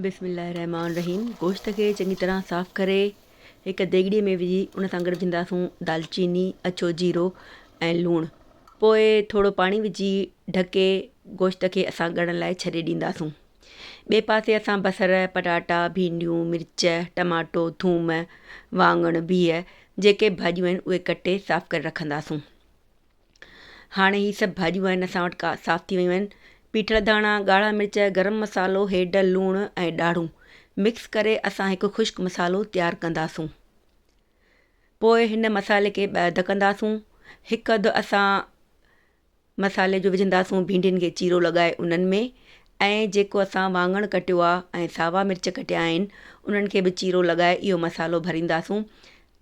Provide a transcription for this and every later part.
बिस्मिल्लाहिर्रहमानिर्रहीम। गोश्त खे चङी तरह साफ़ करे हिकु देगिड़ीअ में विझी उन सां गॾु विझंदासूं दालचीनी, अछो जीरो ऐं लूणु। पोइ थोरो पाणी विझी ढके गोश्त खे असां ॻरण लाइ छॾे ॾींदासूं। ॿिए पासे असां बसर, पटाटा, भिंडियूं, मिर्च, टमाटो, थूम, वाङण, बिह जेके भाॼियूं आहिनि उहे कटे साफ़ करे रखंदासूं। हाणे ही सभु भाॼियूं आहिनि असां वटि साफ़ थी वियूं आहिनि। पीठल धाणा, ॻाढ़ा मिर्च, गरम मसालो, हेड, लूणु ऐं ॾाढ़ूं मिक्स करे असां हिकु ख़ुश्क मसालो तयारु कंदासूं। पोइ हिन मसाले खे ढकंदासूं। हिकु अधु असां मसाले जो विझंदासूं भिंडियुनि खे चीरो लॻाए उन्हनि में, ऐं जेको असां वाङणु कटियो आहे ऐं सावा मिर्च कटिया आहिनि उन्हनि खे बि चीरो लॻाए इहो मसालो भरींदासूं।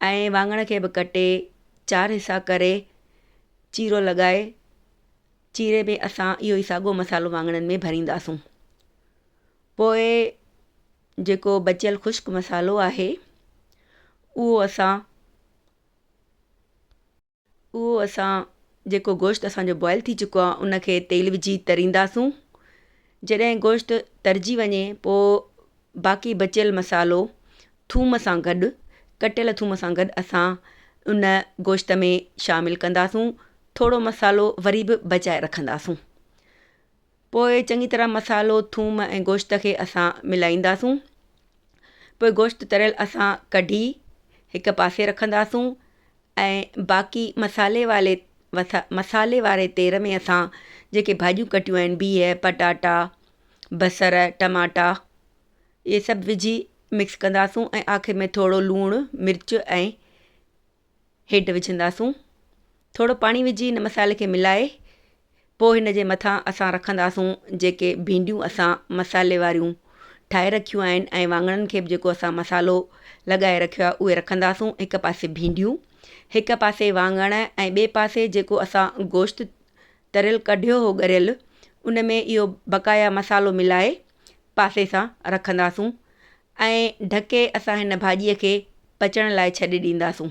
ऐं वाङण खे बि कटे 4 हिसा करे चीरो लॻाए चीरे में असां इहो ई साॻियो मसालो वाङणनि में भरींदासूं। पोइ जेको बचियल ख़ुश्क मसालो आहे उहो असां जेको गोश्त असांजो बॉइल थी चुको आहे उनखे तेल विझी तरींदासूं। जॾहिं गोश्त तरिजी वञे पोइ बाक़ी बचियल मसालो थूम सां गॾु, कटियल थूम सां गॾु असां उन गोश्त में शामिलु कंदासूं। थोरो मसालो वरी बि बचाए रखंदासूं। पोइ चङी तरह मसालो, थूम ऐं गोश्त खे असां मिलाईंदासूं। पोइ गोश्त तरियल असां कढी हिकु पासे रखंदासूं ऐं बाक़ी मसाले वारे तेल में असां जेके भाॼियूं कटियूं आहिनि, बिह, पटाटा, बसर, टमाटा, इहे सभु विझी मिक्स कंदासूं ऐं आख़िर में थोरो लूणु, मिर्च ऐं हेड विझंदासूं। थोरो पाणी विझी हिन मसाले खे मिलाए पोइ हिन जे मथां असां रखंदासूं जेके भिंडियूं असां मसाले वारियूं ठाहे रखियूं आहिनि ऐं वाङणनि खे बि जेको असां मसालो लॻाए रखियो आहे उहे रखंदासूं। हिकु पासे भिंडियूं, हिकु पासे वाङण ऐं ॿिए पासे जेको असां गोश्त तरियल कढियो हो ॻरियल उन में इहो बक़ाया मसालो मिलाए पासे सां रखंदासूं ऐं ढके असां हिन भाॼीअ खे पचण लाइ छॾे ॾींदासूं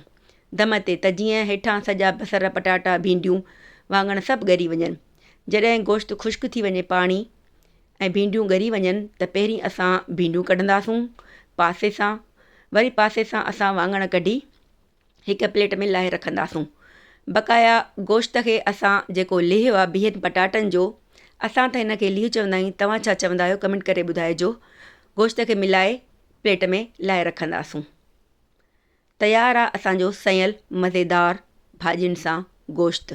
दम ते, त जीअं हेठां सॼा बसर, पटाटा, भिंडियूं, वाङण सभु ॻरी वञनि। जॾहिं गोश्त ख़ुश्क थी वञे पाणी ऐं भिंडियूं ॻरी वञनि त पहिरीं असां भिंडियूं कढंदासूं पासे सां, वरी पासे सां असां वाङण कढी हिकु प्लेट में लाहे रखंदासूं। बक़ाया गोश्त खे असां जेको लिहियो आहे बिहनि पटाटनि जो, असां त हिन खे लिहियो चवंदा आहियूं, तव्हां छा चवंदा आहियो कमेंट करे ॿुधाइजो। गोश्त खे मिलाए प्लेट में लाहे रखंदासूं। तयारु आहे असांजो सयल मज़ेदार भाॼियुनि सां गोश्त।